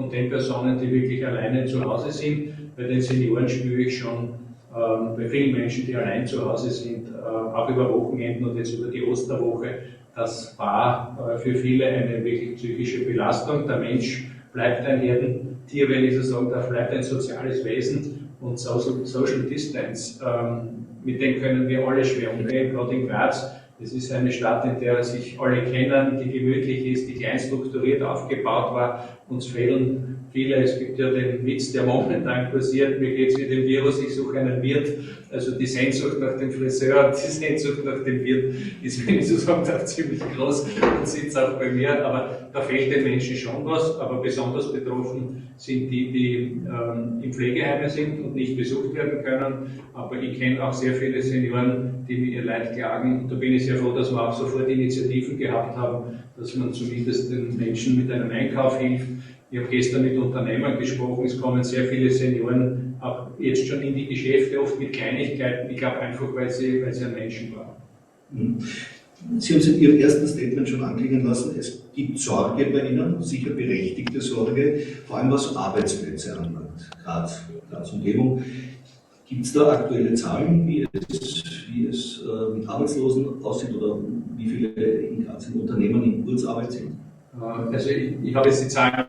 von den Personen, die wirklich alleine zu Hause sind. Bei den Senioren spüre ich schon, bei vielen Menschen, die allein zu Hause sind, auch über Wochenenden und jetzt über die Osterwoche, das war für viele eine wirklich psychische Belastung. Der Mensch bleibt ein Herdentier, wenn ich so sagen darf, bleibt ein soziales Wesen und Social Distance, mit dem können wir alle schwer umgehen, gerade in Graz. Das ist eine Stadt, in der sich alle kennen, die gemütlich ist, die klein strukturiert aufgebaut war. Uns fehlen viele. Es gibt ja den Witz, der momentan kursiert, mir geht es wie dem Virus, ich suche einen Wirt. Also die Sehnsucht nach dem Friseur, die Sehnsucht nach dem Wirt ist, wenn ich so sagen darf, ziemlich groß und sitzt auch bei mir. Aber da fehlt den Menschen schon was. Aber besonders betroffen sind die im Pflegeheime sind und nicht besucht werden können. Aber ich kenne auch sehr viele Senioren, die mir ihr Leid klagen. Und da bin ich sehr froh, dass wir auch sofort Initiativen gehabt haben, dass man zumindest den Menschen mit einem Einkauf hilft. Ich habe gestern mit Unternehmern gesprochen, es kommen sehr viele Senioren auch jetzt schon in die Geschäfte, oft mit Kleinigkeiten, ich glaube einfach, weil sie ein Menschen waren. Sie haben es in Ihrem ersten Statement schon anklingen lassen, es gibt Sorge bei Ihnen, sicher berechtigte Sorge, vor allem was Arbeitsplätze anbelangt, Graz Umgebung. Gibt es da aktuelle Zahlen, wie es mit Arbeitslosen aussieht oder wie viele in Graz in Unternehmen in Kurzarbeit sind? Also ich habe jetzt die Zahlen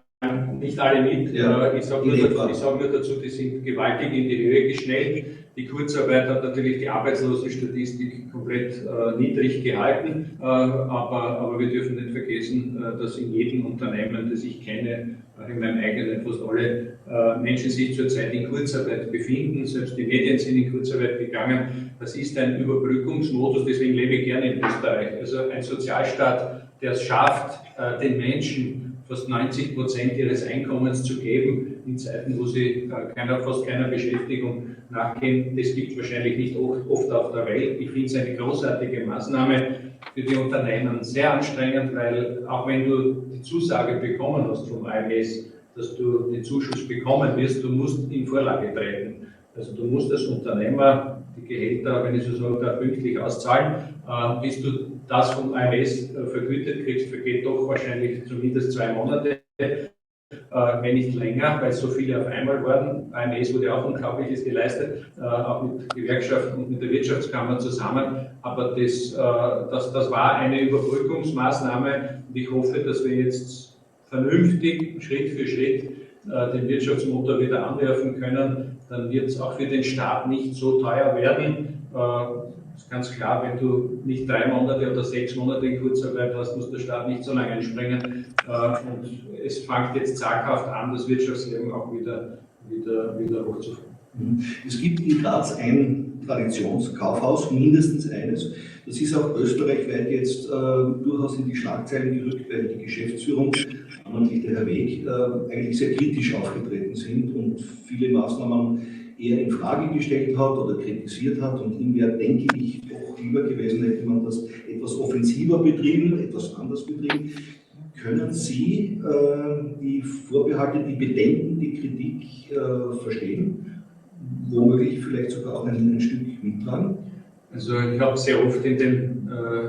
nicht alle mit. Ja, ich sage nur dazu, die sind gewaltig in die Höhe geschnellt. Die Kurzarbeit hat natürlich die Arbeitslosenstatistik komplett niedrig gehalten, aber wir dürfen nicht vergessen, dass in jedem Unternehmen, das ich kenne, auch in meinem eigenen, fast alle Menschen sich zurzeit in Kurzarbeit befinden. Selbst die Medien sind in Kurzarbeit gegangen. Das ist ein Überbrückungsmodus, deswegen lebe ich gerne in Österreich. Also ein Sozialstaat, der es schafft, den Menschen fast 90% ihres Einkommens zu geben, in Zeiten, wo sie fast keiner Beschäftigung nachgehen. Das gibt es wahrscheinlich nicht oft auf der Welt. Ich finde es eine großartige Maßnahme für die Unternehmen, sehr anstrengend, weil auch wenn du die Zusage bekommen hast vom AMS, dass du den Zuschuss bekommen wirst, du musst in Vorlage treten. Also du musst als Unternehmer die Gehälter, wenn ich so sagen darf, pünktlich auszahlen. Bis du das vom AMS vergütet kriegst, vergeht doch wahrscheinlich zumindest 2 Monate, wenn nicht länger, weil so viele auf einmal waren. AMS wurde auch Unglaubliches geleistet, auch mit Gewerkschaften und mit der Wirtschaftskammer zusammen. Aber das war eine Überbrückungsmaßnahme und ich hoffe, dass wir jetzt vernünftig, Schritt für Schritt, den Wirtschaftsmotor wieder anwerfen können. Dann wird es auch für den Staat nicht so teuer werden. Das ist ganz klar, wenn du nicht 3 Monate oder 6 Monate in Kurzarbeit hast, muss der Staat nicht so lange einspringen. Und es fängt jetzt zaghaft an, das Wirtschaftsleben auch wieder hochzufahren. Es gibt in Graz ein Traditionskaufhaus, mindestens eines. Das ist auch österreichweit jetzt durchaus in die Schlagzeilen gerückt, weil die Geschäftsführung, namentlich der Herr Weg, eigentlich sehr kritisch aufgetreten sind und viele Maßnahmen eher in Frage gestellt hat oder kritisiert hat. Und ihm wäre, denke ich, doch lieber gewesen, hätte man das etwas offensiver betrieben, etwas anders betrieben. Können Sie die Vorbehalte, die Bedenken, die Kritik verstehen? Womöglich vielleicht sogar auch ein Stück mittragen? Also ich habe sehr oft in den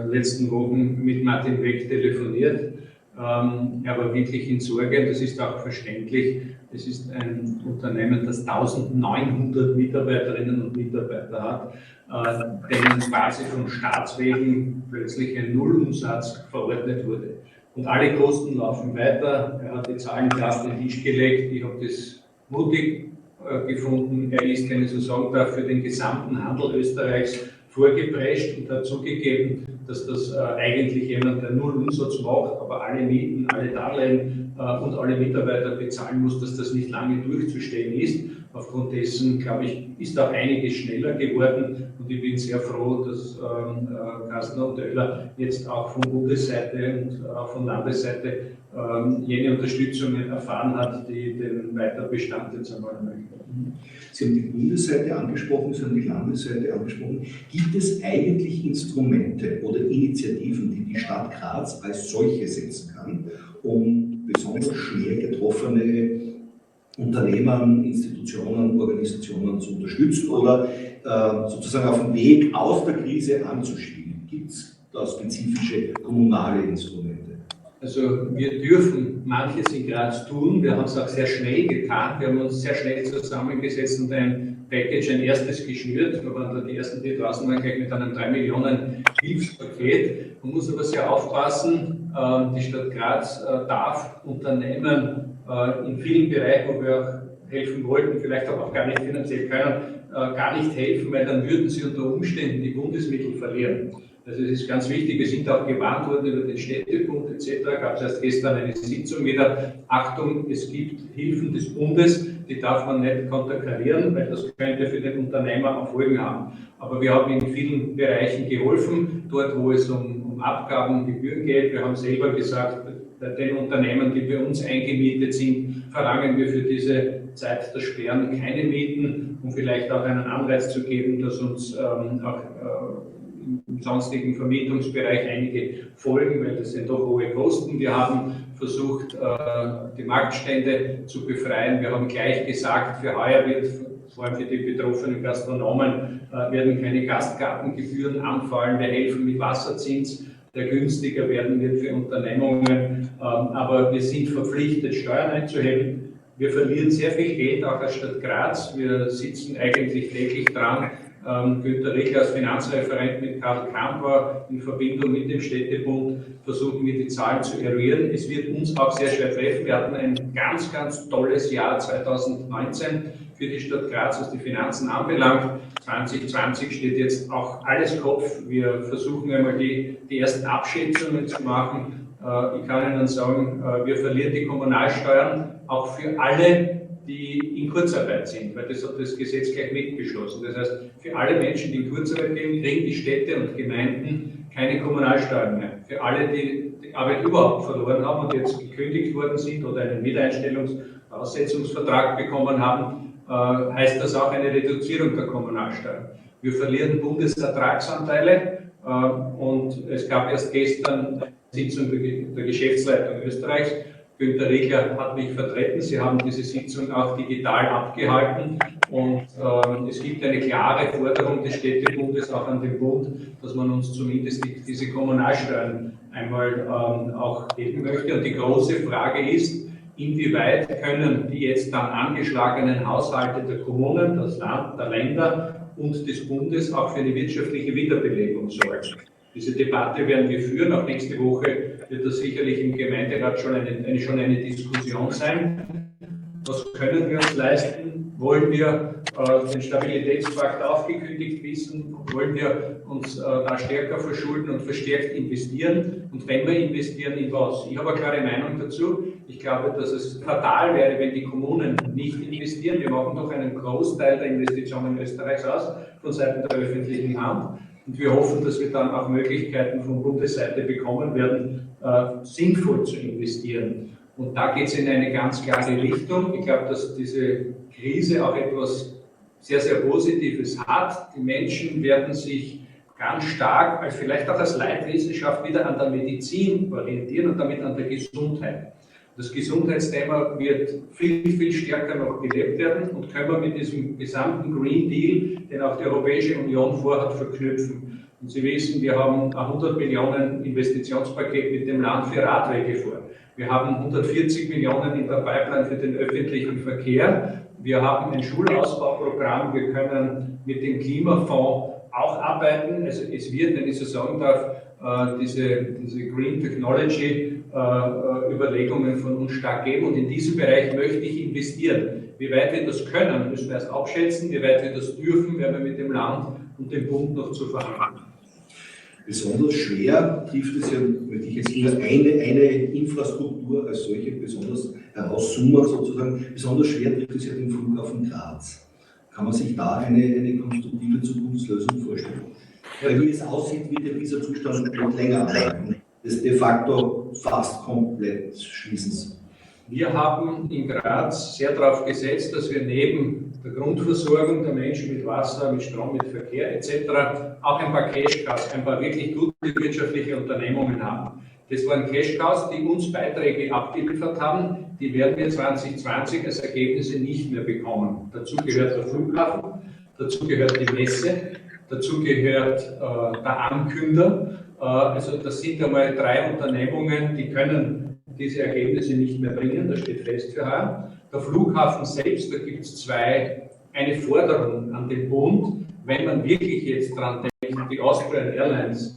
letzten Wochen mit Martin Weg telefoniert. Er war wirklich in Sorge, das ist auch verständlich. Es ist ein Unternehmen, das 1900 Mitarbeiterinnen und Mitarbeiter hat, denen quasi vom Staatswegen plötzlich ein Nullumsatz verordnet wurde. Und alle Kosten laufen weiter. Er hat die Zahlen klar auf den Tisch gelegt. Ich habe das mutig gefunden. Er ist, wenn ich so sagen darf, für den gesamten Handel Österreichs vorgeprescht und hat zugegeben, dass das eigentlich jemand, der null Umsatz macht, aber alle Mieten, alle Darlehen und alle Mitarbeiter bezahlen muss, dass das nicht lange durchzustehen ist. Aufgrund dessen, glaube ich, ist auch einiges schneller geworden und ich bin sehr froh, dass Kastner und Oehler jetzt auch von Bundesseite und auch von Landesseite jene Unterstützungen erfahren hat, die den Weiterbestand jetzt einmal möchten. Sie haben die Bundesseite angesprochen, Sie haben die Landesseite angesprochen. Gibt es eigentlich Instrumente oder Initiativen, die die Stadt Graz als solche setzen kann, um besonders schwer getroffene Unternehmen, Institutionen, Organisationen zu unterstützen oder sozusagen auf dem Weg aus der Krise anzuschieben? Gibt es da spezifische kommunale Instrumente? Also wir dürfen manches in Graz tun. Wir haben es auch sehr schnell getan. Wir haben uns sehr schnell zusammengesetzt und ein Package, ein erstes geschnürt. Wir waren da die ersten, die draußen waren, gleich mit einem 3 Millionen Hilfspaket. Man muss aber sehr aufpassen. Die Stadt Graz darf Unternehmen in vielen Bereichen, wo wir auch helfen wollten, vielleicht auch gar nicht finanziell können, gar nicht helfen, weil dann würden sie unter Umständen die Bundesmittel verlieren. Also es ist ganz wichtig, wir sind auch gewarnt worden über den Städtebund etc. Gab es erst gestern eine Sitzung wieder. Achtung, es gibt Hilfen des Bundes, die darf man nicht konterkarieren, weil das könnte für den Unternehmer auch Folgen haben. Aber wir haben in vielen Bereichen geholfen, dort wo es um Abgaben und Gebühren geht. Wir haben selber gesagt, bei den Unternehmen, die bei uns eingemietet sind, verlangen wir für diese Zeit der Sperren keine Mieten, um vielleicht auch einen Anreiz zu geben, dass uns auch im sonstigen Vermietungsbereich einige folgen, weil das sind doch hohe Kosten. Wir haben versucht, die Marktstände zu befreien. Wir haben gleich gesagt, für heuer wird, vor allem für die betroffenen Gastronomen, werden keine Gastgartengebühren anfallen. Wir helfen mit Wasserzins, der günstiger werden wird für Unternehmungen. Aber wir sind verpflichtet, Steuern einzuheben. Wir verlieren sehr viel Geld, auch als Stadt Graz. Wir sitzen eigentlich täglich dran. Günter Riegler als Finanzreferent mit Karl Kamper in Verbindung mit dem Städtebund versuchen wir die Zahlen zu eruieren. Es wird uns auch sehr schwer treffen. Wir hatten ein ganz, ganz tolles Jahr 2019 für die Stadt Graz, was die Finanzen anbelangt. 2020 steht jetzt auch alles Kopf. Wir versuchen einmal die ersten Abschätzungen zu machen. Ich kann Ihnen sagen, wir verlieren die Kommunalsteuern auch für alle, die in Kurzarbeit sind, weil das hat das Gesetz gleich mitbeschlossen. Das heißt, für alle Menschen, die in Kurzarbeit gehen, kriegen die Städte und Gemeinden keine Kommunalsteuern mehr. Für alle, die die Arbeit überhaupt verloren haben und jetzt gekündigt worden sind oder einen Wiedereinstellungsaussetzungsvertrag bekommen haben, heißt das auch eine Reduzierung der Kommunalsteuern. Wir verlieren Bundesertragsanteile und es gab erst gestern eine Sitzung der Geschäftsleitung Österreichs. Günter Riegler hat mich vertreten. Sie haben diese Sitzung auch digital abgehalten und es gibt eine klare Forderung des Städtebundes auch an den Bund, dass man uns zumindest diese Kommunalsteuern einmal auch geben möchte. Und die große Frage ist, inwieweit können die jetzt dann angeschlagenen Haushalte der Kommunen, das Land, der Länder und des Bundes auch für eine wirtschaftliche Wiederbelebung sorgen. Diese Debatte werden wir führen. Auch nächste Woche wird das sicherlich im Gemeinderat schon eine Diskussion sein. Was können wir uns leisten? Wollen wir den Stabilitätspakt aufgekündigt wissen? Wollen wir uns da stärker verschulden und verstärkt investieren? Und wenn wir investieren, in was? Ich habe eine klare Meinung dazu. Ich glaube, dass es fatal wäre, wenn die Kommunen nicht investieren. Wir machen doch einen Großteil der Investitionen Österreichs aus, von Seiten der öffentlichen Hand. Und wir hoffen, dass wir dann auch Möglichkeiten von Bundesseite bekommen werden, sinnvoll zu investieren. Und da geht es in eine ganz klare Richtung. Ich glaube, dass diese Krise auch etwas sehr, sehr Positives hat. Die Menschen werden sich ganz stark, vielleicht auch als Leitwissenschaft, wieder an der Medizin orientieren und damit an der Gesundheit. Das Gesundheitsthema wird viel, viel stärker noch gelebt werden und können wir mit diesem gesamten Green Deal, den auch die Europäische Union vorhat, verknüpfen. Und Sie wissen, wir haben ein 100 Millionen Investitionspaket mit dem Land für Radwege vor. Wir haben 140 Millionen in der Pipeline für den öffentlichen Verkehr. Wir haben ein Schulausbauprogramm. Wir können mit dem Klimafonds auch arbeiten. Also es wird, wenn ich so sagen darf, diese Green Technology Überlegungen von uns stark geben. Und in diesem Bereich möchte ich investieren. Wie weit wir das können, müssen wir erst abschätzen. Wie weit wir das dürfen, werden wir mit dem Land und dem Bund noch zu verhandeln. Besonders schwer trifft es ja, wenn ich jetzt nur eine Infrastruktur als solche besonders herauszoomen sozusagen, besonders schwer trifft es ja den Flughafen Graz. Kann man sich da eine konstruktive Zukunftslösung vorstellen? Weil wie es aussieht, wird ja dieser Zustand noch länger bleiben. Das de facto fast komplett schließen. Wir haben in Graz sehr darauf gesetzt, dass wir neben der Grundversorgung der Menschen mit Wasser, mit Strom, mit Verkehr etc. auch ein paar Cash-Cows, ein paar wirklich gute wirtschaftliche Unternehmungen haben. Das waren Cash-Cows, die uns Beiträge abgeliefert haben, die werden wir 2020 als Ergebnisse nicht mehr bekommen. Dazu gehört der Flughafen, dazu gehört die Messe, dazu gehört der Ankünder Also das sind einmal 3 Unternehmungen, die können diese Ergebnisse nicht mehr bringen, das steht fest für heuer. Der Flughafen selbst, da gibt es eine Forderung an den Bund, wenn man wirklich jetzt dran denkt, die Austrian Airlines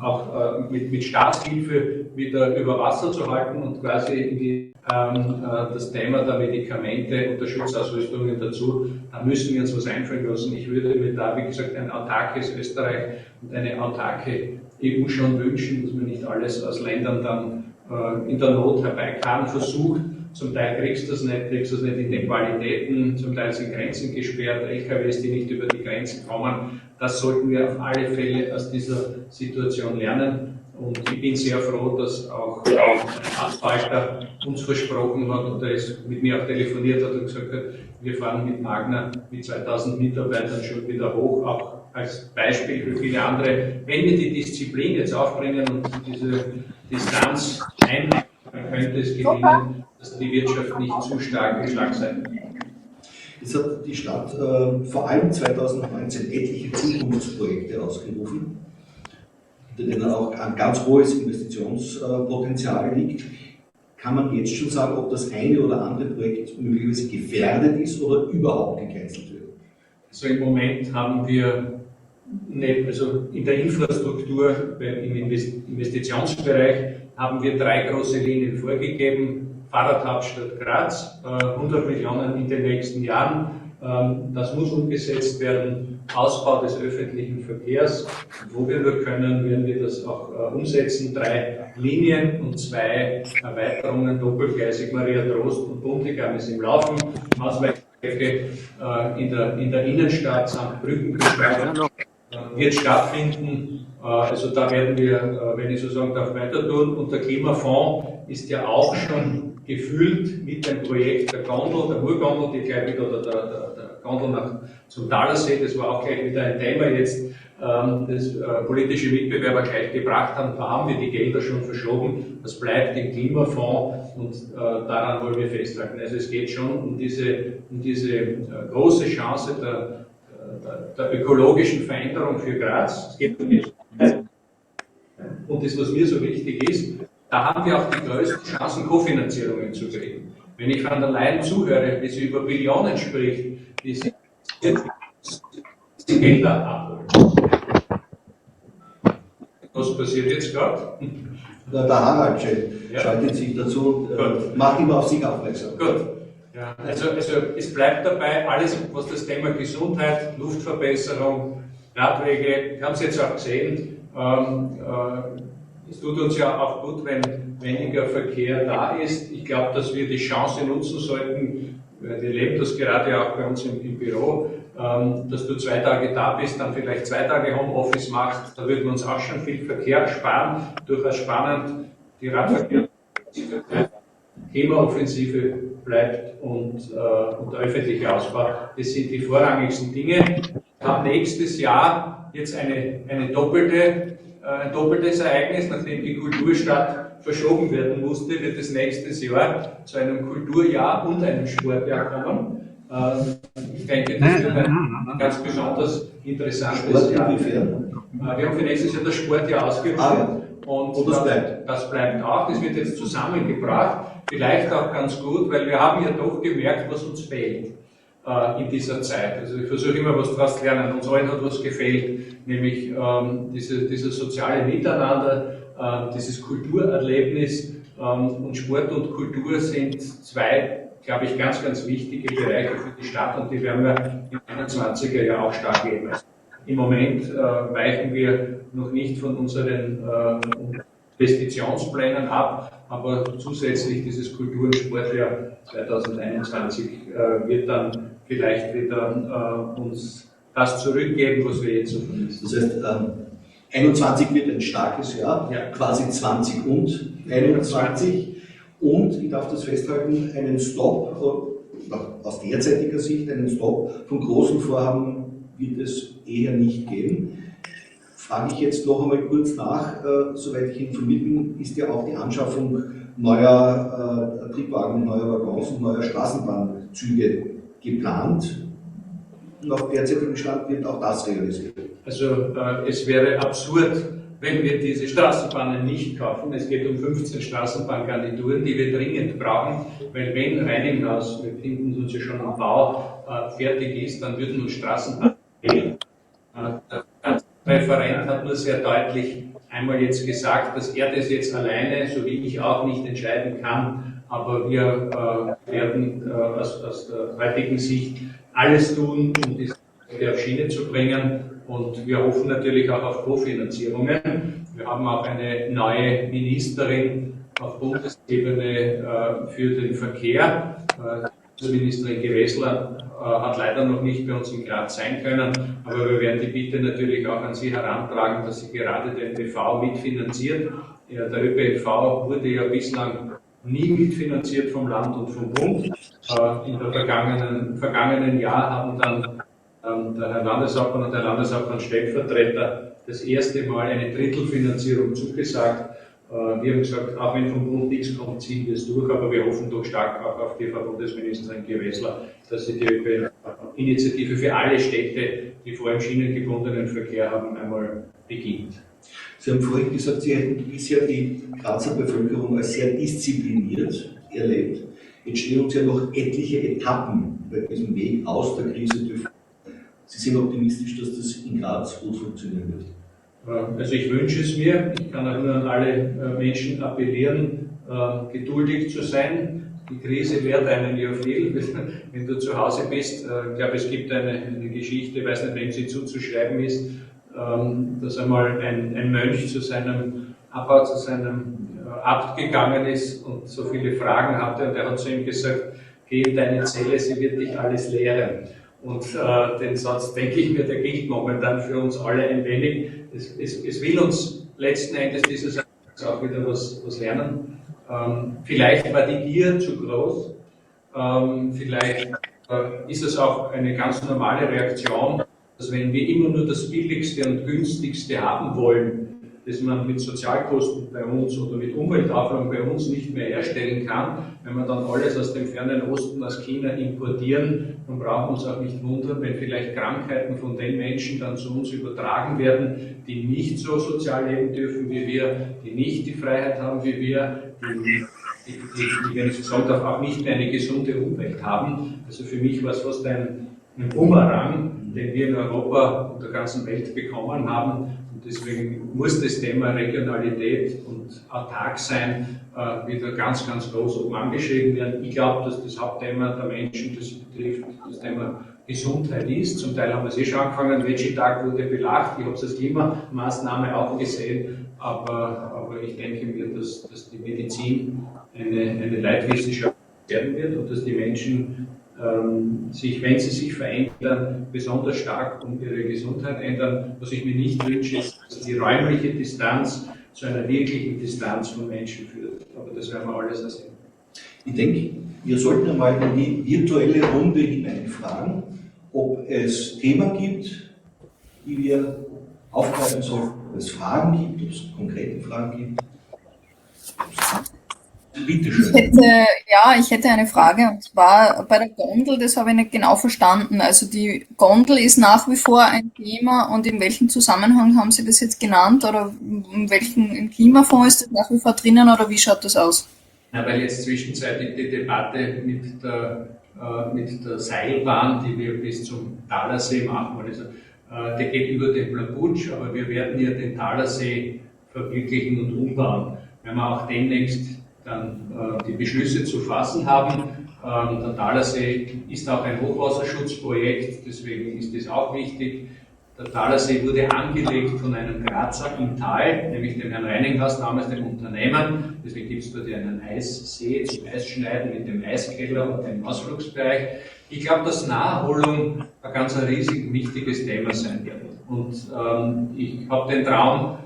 auch mit Staatshilfe wieder über Wasser zu halten und quasi das Thema der Medikamente und der Schutzausrüstungen dazu, da müssen wir uns was einfallen lassen. Ich würde mir da, wie gesagt, ein autarkes Österreich und eine autarke EU schon wünschen, dass man nicht alles aus Ländern dann in der Not herbeikarren versucht. Zum Teil kriegst du es nicht in den Qualitäten, zum Teil sind Grenzen gesperrt, LKWs, die nicht über die Grenzen kommen. Das sollten wir auf alle Fälle aus dieser Situation lernen. Und ich bin sehr froh, dass auch ein Asfalter uns versprochen hat und er ist mit mir auch telefoniert hat und gesagt hat, wir fahren mit Magna mit 2000 Mitarbeitern schon wieder hoch, auch als Beispiel für viele andere. Wenn wir die Disziplin jetzt aufbringen und diese Distanz einhalten, dann könnte es gelingen, dass die Wirtschaft nicht zu stark in Schlagseiten liegt. Jetzt hat die Stadt vor allem 2019 etliche Zukunftsprojekte ausgerufen, in denen auch ein ganz hohes Investitionspotenzial liegt. Kann man jetzt schon sagen, ob das eine oder andere Projekt möglicherweise gefährdet ist oder überhaupt gecancelt wird? Also im Moment haben wir nicht, also in der Infrastruktur, im Investitionsbereich haben wir 3 große Linien vorgegeben. Fahrradhauptstadt Graz, 100 Millionen in den nächsten Jahren. Das muss umgesetzt werden. Ausbau des öffentlichen Verkehrs. Wo wir nur können, werden wir das auch umsetzen. 3 Linien und 2 Erweiterungen, doppelgleisig Maria Trost und Buntigam ist im Laufen. Ausweichstrecke in der Innenstadt, St. Brückenbeschreibung wird stattfinden. Also da werden wir, wenn ich so sagen darf, weiter tun. Und der Klimafonds ist ja auch schon gefüllt mit dem Projekt der Gondel, der Murgondel, die gleich wieder, oder der Gondel zum Thalersee, das war auch gleich wieder ein Thema jetzt, das politische Mitbewerber gleich gebracht haben. Da haben wir die Gelder schon verschoben. Das bleibt im Klimafonds und daran wollen wir festhalten. Also es geht schon um diese große Chance der ökologischen Veränderung für Graz. Es geht um die und das, was mir so wichtig ist, da haben wir auch die größten Chancen, Kofinanzierungen zu kriegen. Wenn ich von der Leyen zuhöre, wie sie über Billionen spricht, wie sie die Gelder abholen. Was passiert jetzt gerade? Der Harald schaltet sich dazu und macht immer auf sich aufmerksam. Gut. Ja, also es bleibt dabei, alles, was das Thema Gesundheit, Luftverbesserung, Radwege, wir haben es jetzt auch gesehen, es tut uns ja auch gut, wenn weniger Verkehr da ist. Ich glaube, dass wir die Chance nutzen sollten, wir erleben das gerade auch bei uns im Büro, dass du 2 Tage da bist, dann vielleicht 2 Tage Homeoffice machst, da würden wir uns auch schon viel Verkehr sparen. Durchaus spannend, die Radverkehr, Klimaoffensive bleibt und der öffentliche Ausbau, das sind die vorrangigsten Dinge. Wir haben nächstes Jahr jetzt ein doppeltes Ereignis, nachdem die Kulturstadt verschoben werden musste, wird es nächstes Jahr zu einem Kulturjahr und einem Sportjahr kommen. Ich denke, das wird ein ganz besonders interessantes Jahr. Wir haben für nächstes Jahr das Sportjahr ausgerufen und das bleibt auch. Das wird jetzt zusammengebracht, vielleicht auch ganz gut, weil wir haben ja doch gemerkt, was uns fehlt in dieser Zeit. Also ich versuche immer was daraus zu lernen. Uns allen hat was gefehlt, nämlich dieses soziale Miteinander, dieses Kulturerlebnis und Sport und Kultur sind 2, glaube ich, ganz, ganz wichtige Bereiche für die Stadt und die werden wir im 21er Jahr auch stark leben. Im Moment weichen wir noch nicht von unseren Investitionsplänen ab, aber zusätzlich dieses Kultur- und Sportjahr 2021 wird dann vielleicht wieder uns das zurückgeben, was wir jetzt so vermissen. Das heißt, 21 wird ein starkes Jahr, ja. Quasi 20 und 21. Und ich darf das festhalten, einen Stopp, aus derzeitiger Sicht, einen Stopp von großen Vorhaben wird es eher nicht geben. Frage ich jetzt noch einmal kurz nach, soweit ich informiert bin, ist ja auch die Anschaffung neuer Triebwagen, neuer Waggons und neuer Straßenbahnzüge geplant. nach derzeitigem Stand wird auch das realisiert. Also es wäre absurd, wenn wir diese Straßenbahnen nicht kaufen. Es geht um 15 Straßenbahngarnituren, die wir dringend brauchen, weil wenn Reininghaus, wir finden uns ja schon am Bau, fertig ist, dann würden uns Straßenbahnen fehlen. Der Referent hat nur sehr deutlich einmal jetzt gesagt, dass er das jetzt alleine, so wie ich auch, nicht entscheiden kann, aber wir werden aus der heutigen Sicht alles tun, um die Sache auf Schiene zu bringen, und wir hoffen natürlich auch auf Kofinanzierungen. Wir haben auch eine neue Ministerin auf Bundesebene für den Verkehr. Die Ministerin Gewessler hat leider noch nicht bei uns in Graz sein können, aber wir werden die Bitte natürlich auch an Sie herantragen, dass sie gerade den ÖV mitfinanziert. Ja, der ÖPNV wurde ja bislang nie mitfinanziert vom Land und vom Bund. In der vergangenen Jahr haben dann der Herr Landeshauptmann und der Landeshauptmann-Stellvertreter das erste Mal eine Drittelfinanzierung zugesagt. Wir haben gesagt, auch wenn vom Bund nichts kommt, ziehen wir es durch, aber wir hoffen doch stark auch auf die Frau Bundesministerin Gewessler, dass sie die Initiative für alle Städte, die vor allem schienengebundenen Verkehr haben, einmal beginnt. Sie haben vorhin gesagt, Sie hätten bisher die Grazer Bevölkerung als sehr diszipliniert erlebt. Jetzt stehen uns ja noch etliche Etappen bei diesem Weg aus der Krise bevor. Sie sind optimistisch, dass das in Graz gut funktionieren wird? Also ich wünsche es mir. Ich kann auch nur an alle Menschen appellieren, geduldig zu sein. Die Krise lehrt einen ja viel, wenn du zu Hause bist. Ich glaube, es gibt eine Geschichte, ich weiß nicht, wem sie zuzuschreiben ist, dass einmal ein Mönch zu seinem Abbau, zu seinem Abt gegangen ist und so viele Fragen hatte, und er hat zu ihm gesagt, geh in deine Zelle, sie wird dich alles lehren. Und den Satz, denke ich mir, der gilt momentan für uns alle ein wenig. Es will uns letzten Endes dieses auch wieder was lernen. Vielleicht war die Gier zu groß. Vielleicht ist es auch eine ganz normale Reaktion, dass wenn wir immer nur das Billigste und Günstigste haben wollen, das man mit Sozialkosten bei uns oder mit Umweltauflagen bei uns nicht mehr herstellen kann, wenn wir dann alles aus dem fernen Osten, aus China importieren, dann brauchen wir uns auch nicht wundern, wenn vielleicht Krankheiten von den Menschen dann zu uns übertragen werden, die nicht so sozial leben dürfen wie wir, die nicht die Freiheit haben wie wir, die wenn ich so sagen darf, auch nicht mehr eine gesunde Umwelt haben. Also für mich war es fast ein Bumerang, den wir in Europa und der ganzen Welt bekommen haben. Und deswegen muss das Thema Regionalität und autark sein wieder ganz, ganz groß oben angeschrieben werden. Ich glaube, dass das Hauptthema der Menschen, das betrifft, das Thema Gesundheit ist. Zum Teil haben wir es schon angefangen, Veggie-Tag wurde belacht, ich habe es als Klimamaßnahme auch gesehen, aber ich denke mir, dass die Medizin eine Leitwissenschaft werden wird und dass die Menschen sich, wenn sie sich verändern, besonders stark um ihre Gesundheit ändern. Was ich mir nicht wünsche, ist, dass die räumliche Distanz zu einer wirklichen Distanz von Menschen führt. Aber das werden wir alles sehen. Ich denke, wir sollten einmal in die virtuelle Runde hineinfragen, ob es Themen gibt, die wir aufgreifen sollten, ob es Fragen gibt, ob es konkrete Fragen gibt. Bitte schön. Ich hätte eine Frage, und zwar bei der Gondel, das habe ich nicht genau verstanden. Also die Gondel ist nach wie vor ein Thema, und in welchem Zusammenhang haben Sie das jetzt genannt, oder in welchem Klimafonds ist das nach wie vor drinnen, oder wie schaut das aus? Ja, weil jetzt zwischenzeitlich die Debatte mit der Seilbahn, die wir bis zum Thalersee machen, also der geht über den Plabutsch, aber wir werden ja den Thalersee verwirklichen und umbauen. Wenn wir auch demnächst dann die Beschlüsse zu fassen haben. Der Thalersee ist auch ein Hochwasserschutzprojekt, deswegen ist das auch wichtig. Der Thalersee wurde angelegt von einem Grazer im Tal, nämlich dem Herrn Reininghaus, damals dem Unternehmen. Deswegen gibt es dort einen Eissee zum Eisschneiden mit dem Eiskeller und dem Ausflugsbereich. Ich glaube, dass Naherholung ein ganz riesig wichtiges Thema sein wird. Und ich habe den Traum,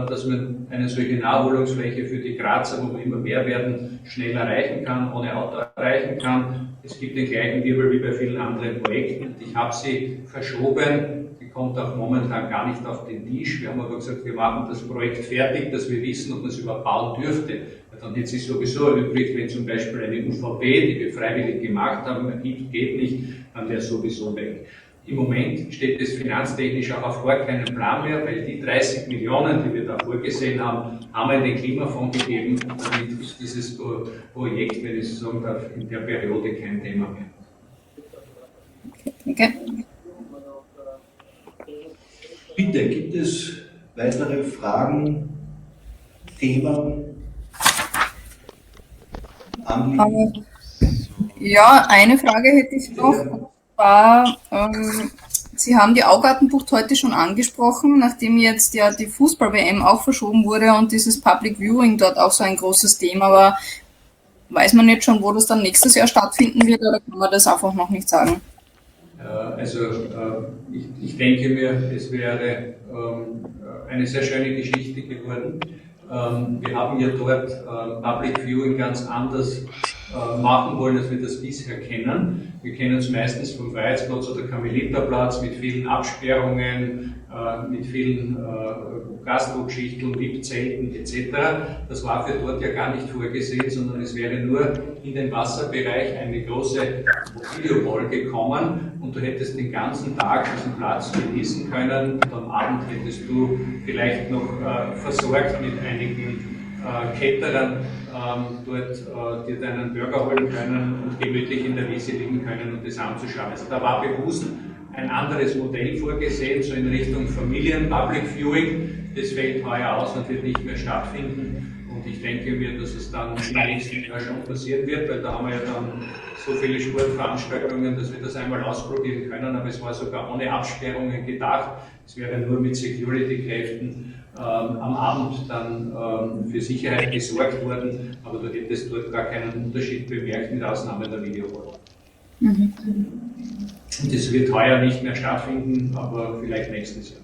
dass man eine solche Naherholungsfläche für die Grazer, wo wir immer mehr werden, schnell erreichen kann, ohne Auto erreichen kann. Es gibt den gleichen Wirbel wie bei vielen anderen Projekten. Ich habe sie verschoben, die kommt auch momentan gar nicht auf den Tisch. Wir haben aber gesagt, wir machen das Projekt fertig, dass wir wissen, ob man es überhaupt bauen dürfte. Dann wird sich sowieso erübrigt, wenn zum Beispiel eine UVP, die wir freiwillig gemacht haben, geht nicht, dann wäre es sowieso weg. Im Moment steht es finanztechnisch auch auf gar keinen Plan mehr, weil die 30 Millionen, die wir da vorgesehen haben, haben wir in den Klimafonds gegeben. Damit ist dieses Projekt, wenn ich so sagen darf, in der Periode kein Thema mehr. Okay. Bitte, gibt es weitere Fragen, Themen, Anliegen? Ja, eine Frage hätte ich noch. Und zwar, Sie haben die Augartenbucht heute schon angesprochen, nachdem jetzt ja die Fußball-WM auch verschoben wurde und dieses Public Viewing dort auch so ein großes Thema war. Weiß man jetzt schon, wo das dann nächstes Jahr stattfinden wird, oder kann man das einfach noch nicht sagen? Also ich denke mir, es wäre eine sehr schöne Geschichte geworden. Wir haben ja dort Public Viewing ganz anders machen wollen, als wir das bisher kennen. Wir kennen es meistens vom Freiheitsplatz oder Karmeliterplatz mit vielen Absperrungen, mit vielen Gastrogeschichten, VIP-Zelten etc. Das war für dort ja gar nicht vorgesehen, sondern es wäre nur in den Wasserbereich eine große Videowall gekommen und du hättest den ganzen Tag diesen Platz genießen können und am Abend hättest du vielleicht noch versorgt mit einigen Caterern dort dir deinen Burger holen können und gemütlich in der Wiese liegen können und das anzuschauen. Also da war bewusst ein anderes Modell vorgesehen, so in Richtung Familien-Public Viewing. Das fällt heuer aus und wird nicht mehr stattfinden. Und ich denke mir, dass es dann im nächsten Jahr schon passieren wird, weil da haben wir ja dann so viele Sportveranstaltungen, dass wir das einmal ausprobieren können. Aber es war sogar ohne Absperrungen gedacht. Es wäre nur mit Security-Kräften am Abend dann für Sicherheit gesorgt worden. Aber du hättest dort gar keinen Unterschied bemerkt, mit Ausnahme der Videowall. Und das wird heuer nicht mehr stattfinden, aber vielleicht nächstes Jahr.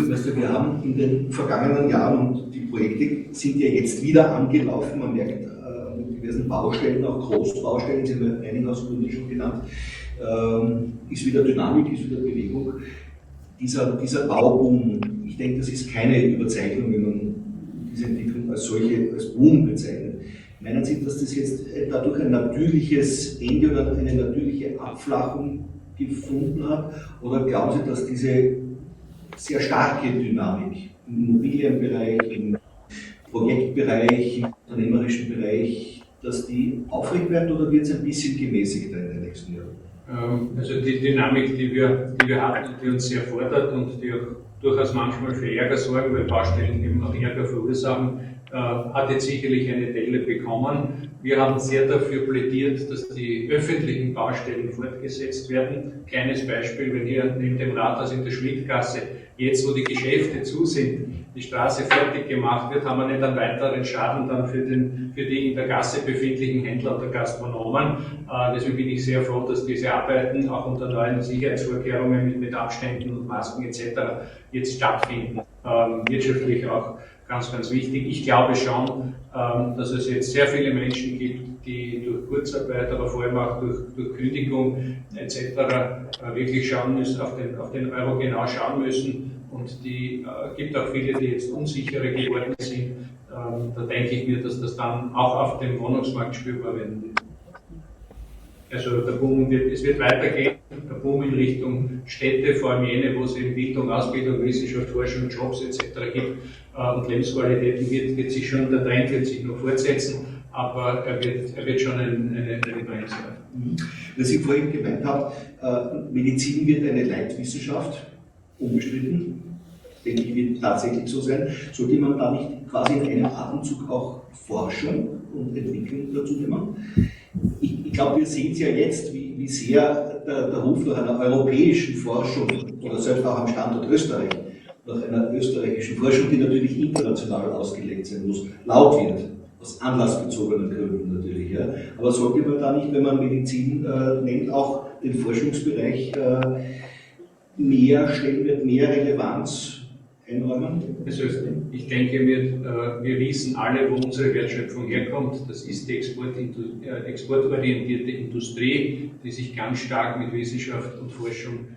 Weißt du, wir haben in den vergangenen Jahren, und die Projekte sind ja jetzt wieder angelaufen, man merkt mit diversen Baustellen, auch Großbaustellen, Sie haben ja einige aus Gründen schon genannt, ist wieder Dynamik, ist wieder Bewegung. Dieser Bauboom, ich denke, das ist keine Überzeichnung, wenn man diese Entwicklung als solche, als Boom bezeichnet. Meinen Sie, dass das jetzt dadurch ein natürliches Ende oder eine natürliche Abflachung gefunden hat? Oder glauben Sie, dass diese sehr starke Dynamik im Immobilienbereich, im Projektbereich, im unternehmerischen Bereich, dass die aufrecht bleibt oder wird es ein bisschen gemäßigter in den nächsten Jahren? Also die Dynamik, die wir hatten, die uns sehr fordert und die auch durchaus manchmal für Ärger sorgen, weil Baustellen eben auch Ärger verursachen, hat jetzt sicherlich eine Delle bekommen. Wir haben sehr dafür plädiert, dass die öffentlichen Baustellen fortgesetzt werden. Kleines Beispiel, wenn hier neben dem Rathaus in der Schmidtgasse, jetzt wo die Geschäfte zu sind, die Straße fertig gemacht wird, haben wir nicht einen weiteren Schaden dann für die in der Gasse befindlichen Händler oder Gastronomen. Deswegen bin ich sehr froh, dass diese Arbeiten auch unter neuen Sicherheitsvorkehrungen mit Abständen und Masken etc. jetzt stattfinden. Wirtschaftlich auch ganz, ganz wichtig. Ich glaube schon, dass es jetzt sehr viele Menschen gibt, die durch Kurzarbeit, aber vor allem auch durch Kündigung etc. Wirklich schauen müssen, auf den Euro genau schauen müssen. Und die gibt auch viele, die jetzt unsicherer geworden sind. Da denke ich mir, dass das dann auch auf dem Wohnungsmarkt spürbar werden wird. Also der Boom es wird weitergehen, der Boom in Richtung Städte, vor allem jene, wo es eben Bildung, Ausbildung, Wissenschaft, Forschung, Jobs etc. gibt und Lebensqualitäten wird sich schon, der Trend wird sich noch fortsetzen, aber er wird schon eine Bremse haben. Was ich vorhin gemeint habe, Medizin wird eine Leitwissenschaft, unbestritten, denke ich, wird tatsächlich so sein. Sollte man da nicht quasi in einem Atemzug auch Forschung und Entwicklung dazu nehmen? Ich glaube, wir sehen es ja jetzt, wie sehr der Ruf nach einer europäischen Forschung oder selbst auch am Standort Österreich, nach einer österreichischen Forschung, die natürlich international ausgelegt sein muss, laut wird. Aus anlassbezogenen Gründen natürlich. Ja. Aber sollte man da nicht, wenn man Medizin nennt, auch den Forschungsbereich mehr Stellenwert, mehr Relevanz einräumen? Also ich denke, wir wissen alle, wo unsere Wertschöpfung herkommt. Das ist die exportorientierte Industrie, die sich ganz stark mit Wissenschaft und Forschung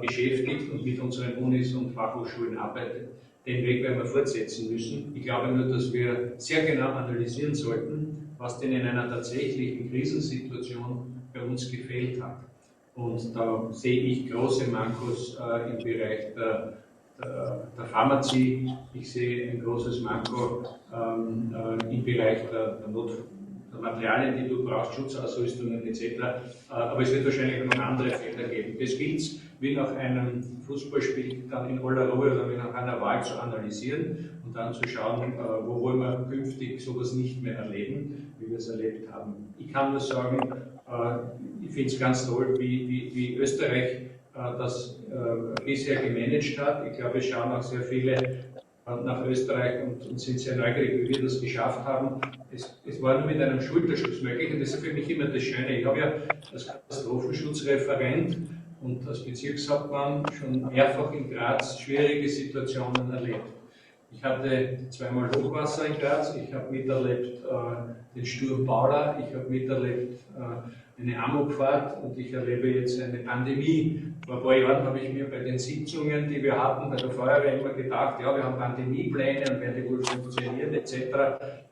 beschäftigt und mit unseren Unis und Fachhochschulen arbeitet. Den Weg werden wir fortsetzen müssen. Ich glaube nur, dass wir sehr genau analysieren sollten, was denn in einer tatsächlichen Krisensituation bei uns gefehlt hat. Und da sehe ich große Mankos im Bereich der Pharmazie. Ich sehe ein großes Manko im Bereich der Materialien, die du brauchst, Schutzausrüstungen etc. Aber es wird wahrscheinlich noch andere Felder geben. Das gilt es, wie nach einem Fußballspiel dann in aller Ruhe oder wie nach einer Wahl zu analysieren und dann zu schauen, wo wollen wir künftig sowas nicht mehr erleben, wie wir es erlebt haben. Ich kann nur sagen, ich finde es ganz toll, wie Österreich das bisher gemanagt hat. Ich glaube, es schauen auch sehr viele nach Österreich und sind sehr neugierig, wie wir das geschafft haben. Es war nur mit einem Schulterschluss möglich und das ist für mich immer das Schöne. Ich habe ja als Katastrophenschutzreferent und als Bezirkshauptmann schon mehrfach in Graz schwierige Situationen erlebt. Ich hatte zweimal Hochwasser in Graz, ich habe miterlebt den Sturm Paula, ich habe miterlebt eine Amokfahrt und ich erlebe jetzt eine Pandemie. Vor ein paar Jahren habe ich mir bei den Sitzungen, die wir hatten, bei der Feuerwehr immer gedacht, ja, wir haben Pandemiepläne und werden die wohl funktionieren etc.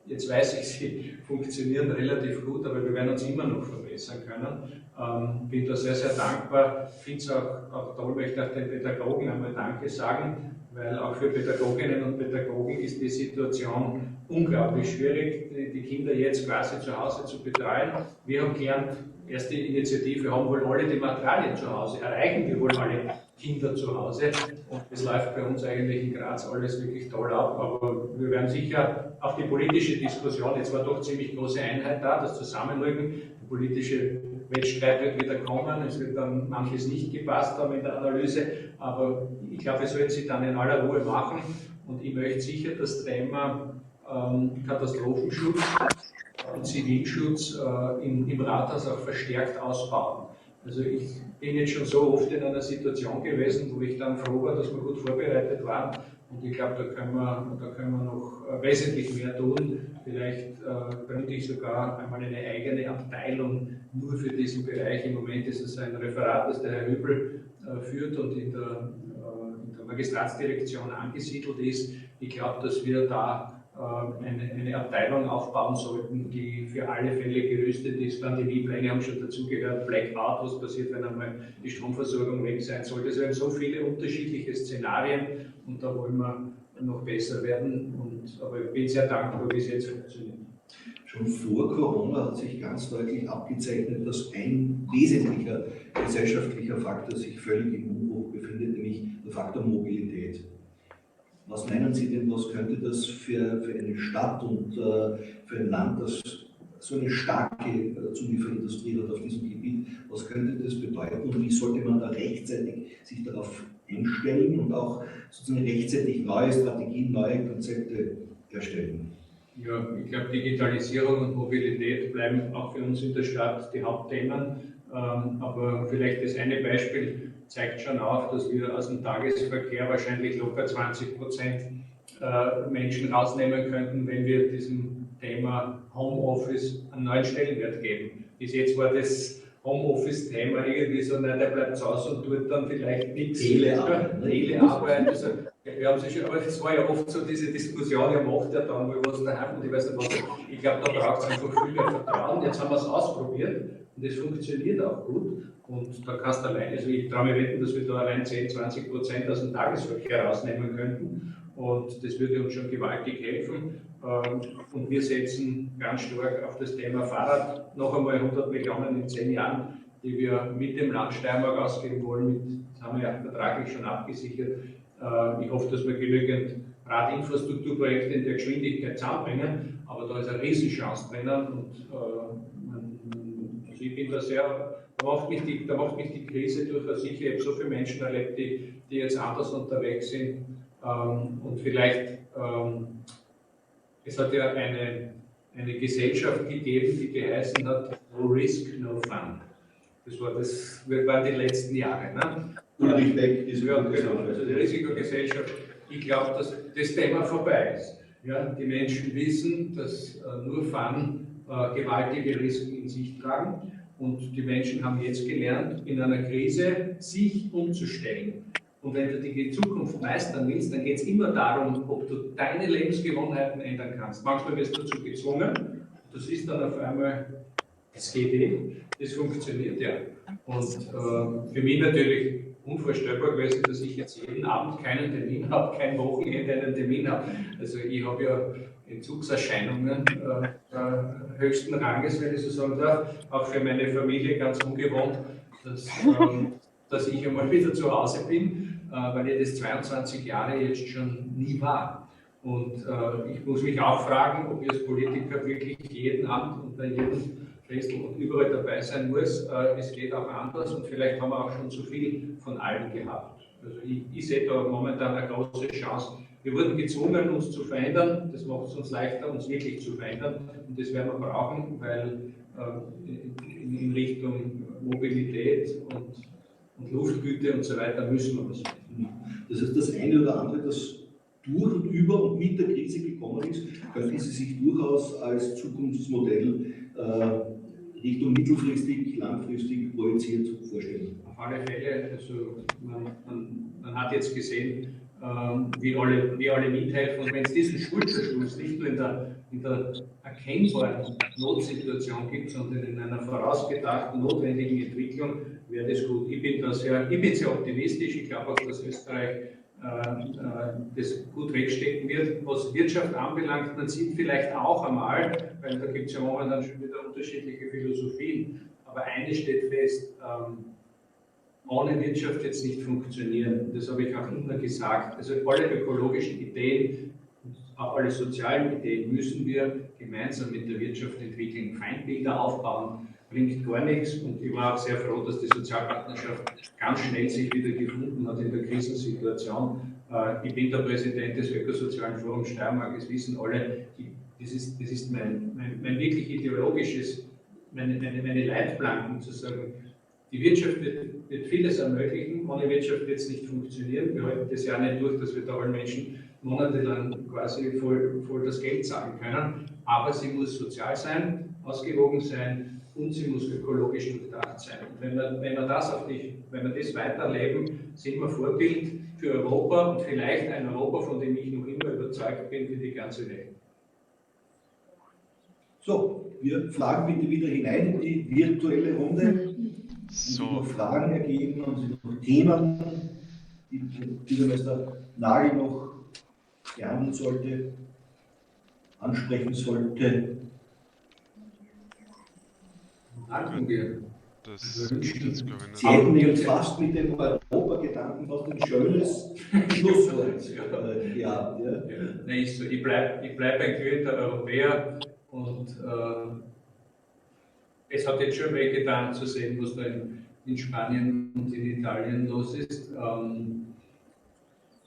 Jetzt weiß ich, sie funktionieren relativ gut, aber wir werden uns immer noch verbessern können. Bin da sehr, sehr dankbar. Finde es auch toll, möchte auch den Pädagogen einmal Danke sagen, weil auch für Pädagoginnen und Pädagogen ist die Situation unglaublich schwierig, die Kinder jetzt quasi zu Hause zu betreuen. Wir haben gelernt, erste Initiative, haben wohl alle die Materialien zu Hause, erreichen wir wohl alle Kinder zu Hause und es läuft bei uns eigentlich in Graz alles wirklich toll ab, aber wir werden sicher auch die politische Diskussion, jetzt war doch ziemlich große Einheit da, das Zusammenrücken, der politische Wettstreit wird wieder kommen, es wird dann manches nicht gepasst haben in der Analyse, aber ich glaube, wir sollten sie dann in aller Ruhe machen und ich möchte sicher das Thema Katastrophenschutz und Zivilschutz im Rathaus auch verstärkt ausbauen. Also ich bin jetzt schon so oft in einer Situation gewesen, wo ich dann froh war, dass wir gut vorbereitet waren und ich glaube, da können wir noch wesentlich mehr tun. Vielleicht könnte ich sogar einmal eine eigene Abteilung nur für diesen Bereich. Im Moment ist es ein Referat, das der Herr Hübel führt und in der Magistratsdirektion angesiedelt ist. Ich glaube, dass wir da eine Abteilung aufbauen sollten, die für alle Fälle gerüstet ist. Pandemiepläne haben schon dazugehört, Blackout, was passiert, wenn einmal die Stromversorgung weg sein sollte. Es werden so viele unterschiedliche Szenarien und da wollen wir noch besser werden. Aber ich bin sehr dankbar, wie es jetzt funktioniert. Schon vor Corona hat sich ganz deutlich abgezeichnet, dass ein wesentlicher gesellschaftlicher Faktor sich völlig im Umbruch befindet, nämlich der Faktor Mobilität. Was meinen Sie denn, was könnte das für eine Stadt und für ein Land, das so eine starke Zulieferindustrie hat auf diesem Gebiet, was könnte das bedeuten und wie sollte man da rechtzeitig sich darauf einstellen und auch sozusagen rechtzeitig neue Strategien, neue Konzepte erstellen? Ja, ich glaube, Digitalisierung und Mobilität bleiben auch für uns in der Stadt die Hauptthemen, aber vielleicht das eine Beispiel zeigt schon auf, dass wir aus dem Tagesverkehr wahrscheinlich locker 20% Menschen rausnehmen könnten, wenn wir diesem Thema Homeoffice einen neuen Stellenwert geben. Bis jetzt war das Homeoffice-Thema irgendwie so, nein, der bleibt zu Hause und tut dann vielleicht nichts. Telearbeit. Also, wir haben sich, aber es war ja oft so diese Diskussion, ja macht ja dann mal was daheim und ich weiß nicht was. Ich glaube, da braucht es einfach viel mehr Vertrauen. Jetzt haben wir es ausprobiert und es funktioniert auch gut. Und da kannst du allein, also ich traue mir wetten, dass wir da allein 10-20% aus dem Tagesverkehr rausnehmen könnten. Und das würde uns schon gewaltig helfen. Und wir setzen ganz stark auf das Thema Fahrrad. Noch einmal 100 Millionen in 10 Jahren, die wir mit dem Land Steiermark ausgeben wollen. Das haben wir ja vertraglich schon abgesichert. Ich hoffe, dass wir genügend Radinfrastrukturprojekte in der Geschwindigkeit zusammenbringen. Aber da ist eine Riesenchance drinnen. Und also ich bin da sehr... Da macht mich die Krise durchaus sicher. Ich habe so viele Menschen erlebt, die jetzt anders unterwegs sind. Und vielleicht, es hat ja eine Gesellschaft gegeben, die geheißen hat, No Risk, No Fun. Das waren die letzten Jahre. Ne? Ulrich Beck ist ja, genau. Also die Risikogesellschaft. Ich glaube, dass das Thema vorbei ist. Ja? Die Menschen wissen, dass nur Fun gewaltige Risiken in sich tragen. Und die Menschen haben jetzt gelernt, in einer Krise sich umzustellen. Und wenn du die Zukunft meistern willst, dann geht es immer darum, ob du deine Lebensgewohnheiten ändern kannst. Manchmal wirst du dazu gezwungen. Das ist dann auf einmal Das geht das funktioniert ja. Und für mich natürlich unvorstellbar gewesen, dass ich jetzt jeden Abend keinen Termin habe, kein Wochenende einen Termin habe. Also ich habe ja Entzugserscheinungen höchsten Ranges, wenn ich so sagen darf, auch für meine Familie ganz ungewohnt, dass ich einmal wieder zu Hause bin, weil ich das 22 Jahre jetzt schon nie war. Und ich muss mich auch fragen, ob ich als Politiker wirklich jeden Abend und bei jedem Frestel und überall dabei sein muss. Es geht auch anders und vielleicht haben wir auch schon zu viel von allen gehabt. Also ich sehe da momentan eine große Chance. Wir wurden gezwungen, uns zu verändern. Das macht es uns leichter, uns wirklich zu verändern. Und das werden wir brauchen, weil in Richtung Mobilität und Luftgüte und so weiter müssen wir was machen. Das heißt, das eine oder andere, das durch und über und mit der Krise gekommen ist, könnten Sie sich durchaus als Zukunftsmodell Richtung mittelfristig, langfristig projiziert vorstellen? Auf alle Fälle. Also man hat jetzt gesehen, wie alle mithelfen. Und wenn es diesen Schulterschluss nicht nur in der erkennbaren Notsituation gibt, sondern in einer vorausgedachten, notwendigen Entwicklung, wäre das gut. Ich bin sehr optimistisch. Ich glaube auch, dass Österreich das gut wegstecken wird. Was Wirtschaft anbelangt, man sieht vielleicht auch einmal, weil da gibt es ja momentan schon wieder unterschiedliche Philosophien, aber eines steht fest, ohne Wirtschaft wird es nicht funktionieren. Das habe ich auch immer gesagt. Also alle ökologischen Ideen, auch alle sozialen Ideen müssen wir gemeinsam mit der Wirtschaft entwickeln. Feindbilder aufbauen bringt gar nichts und ich war auch sehr froh, dass die Sozialpartnerschaft ganz schnell sich wieder gefunden hat in der Krisensituation. Ich bin der Präsident des Ökosozialen Forums Steiermark, das wissen alle. Das ist mein wirklich ideologisches, meine Leitplanken zu sagen, die Wirtschaft wird vieles ermöglichen, ohne Wirtschaft wird es nicht funktionieren. Wir halten das ja nicht durch, dass wir da allen Menschen monatelang quasi voll das Geld zahlen können, aber sie muss sozial sein, ausgewogen sein, und sie muss ökologisch durchdacht sein. Und wenn wir das weiterleben, sind wir Vorbild für Europa und vielleicht ein Europa, von dem ich noch immer überzeugt bin, für die ganze Welt. So, wir fragen bitte wieder hinein in die virtuelle Runde. So. Noch Fragen ergeben, haben Sie noch Themen, die Bürgermeister Nagel noch behandeln sollte, ansprechen sollte? Das gibt jetzt, glaube ich, nicht. Sie hätten jetzt fast mit dem Europa-Gedanken fast ein schönes Schlusswort gehabt. Ja. Nein, ich bleib ein glühender Europäer und es hat jetzt schon wehgetan zu sehen, was da in Spanien und in Italien los ist.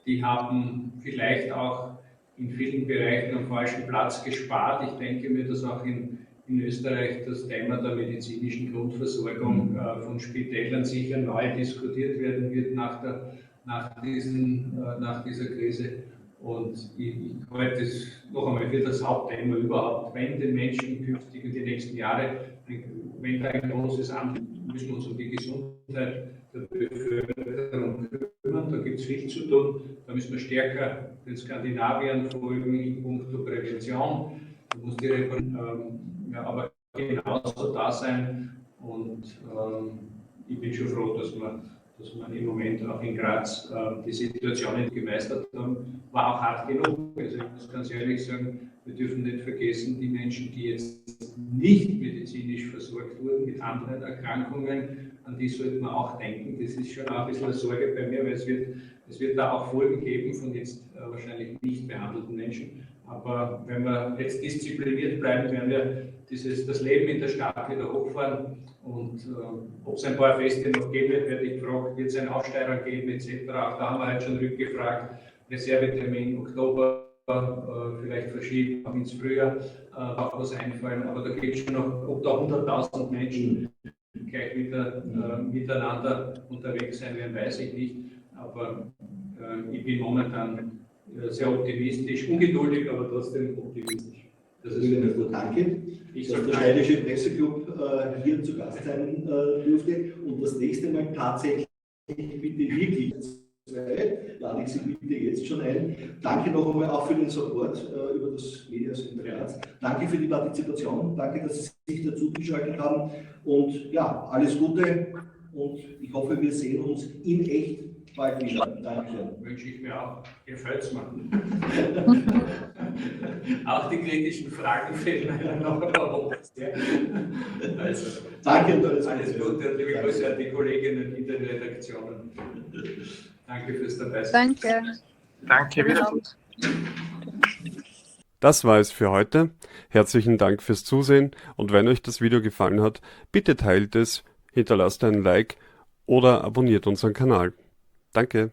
Die haben vielleicht auch in vielen Bereichen am falschen Platz gespart. Ich denke mir, dass auch in Österreich das Thema der medizinischen Grundversorgung von Spitälern sicher neu diskutiert werden wird nach dieser Krise. Und ich halte es noch einmal für das Hauptthema überhaupt. Wenn den Menschen künftig in den nächsten Jahren, wenn da ein großes Amt, müssen wir uns um die Gesundheit der Bevölkerung kümmern, da gibt es viel zu tun. Da müssen wir stärker den Skandinaviern folgen in puncto Prävention. Da muss die aber genauso da sein und ich bin schon froh, dass wir im Moment auch in Graz die Situation gemeistert haben, war auch hart genug. Also ich muss ganz ehrlich sagen, wir dürfen nicht vergessen, die Menschen, die jetzt nicht medizinisch versorgt wurden mit anderen Erkrankungen, an die sollte man auch denken. Das ist schon auch ein bisschen eine Sorge bei mir, weil es wird da auch Folgen geben von jetzt wahrscheinlich nicht behandelten Menschen. Aber wenn wir jetzt diszipliniert bleiben, werden wir das Leben in der Stadt wieder hochfahren. Und ob es ein paar Feste noch geben wird, werde ich gefragt, wird es einen Aufsteiger geben etc. Auch da haben wir halt schon rückgefragt. Reservetermin Oktober, vielleicht verschieben auch ins Frühjahr, auch was einfallen. Aber da geht es schon noch, ob da 100.000 Menschen gleich wieder miteinander unterwegs sein werden, weiß ich nicht. Aber ich bin momentan sehr optimistisch, ungeduldig, aber trotzdem optimistisch. Das ist danke, dass der Steirische Presseclub hier zu Gast sein durfte und das nächste Mal tatsächlich bitte wirklich 2 lade ich Sie bitte jetzt schon ein. Danke noch einmal auch für den Support über das Mediacenter Graz. Danke für die Partizipation. Danke, dass Sie sich dazu geschaltet haben. Und ja, alles Gute. Und ich hoffe, wir sehen uns in echt bald wieder. Danke. Wünsche ich mir auch. Gefällt's mir. Auch die kritischen Fragen fehlen mir noch ein paar Wochen. Also, Danke und alles Gute und liebe Grüße an die Kolleginnen in den Redaktionen. Danke fürs Dabeisein. Danke. Danke wieder. Das war es für heute. Herzlichen Dank fürs Zusehen und wenn euch das Video gefallen hat, bitte teilt es, hinterlasst einen Like oder abonniert unseren Kanal. Danke.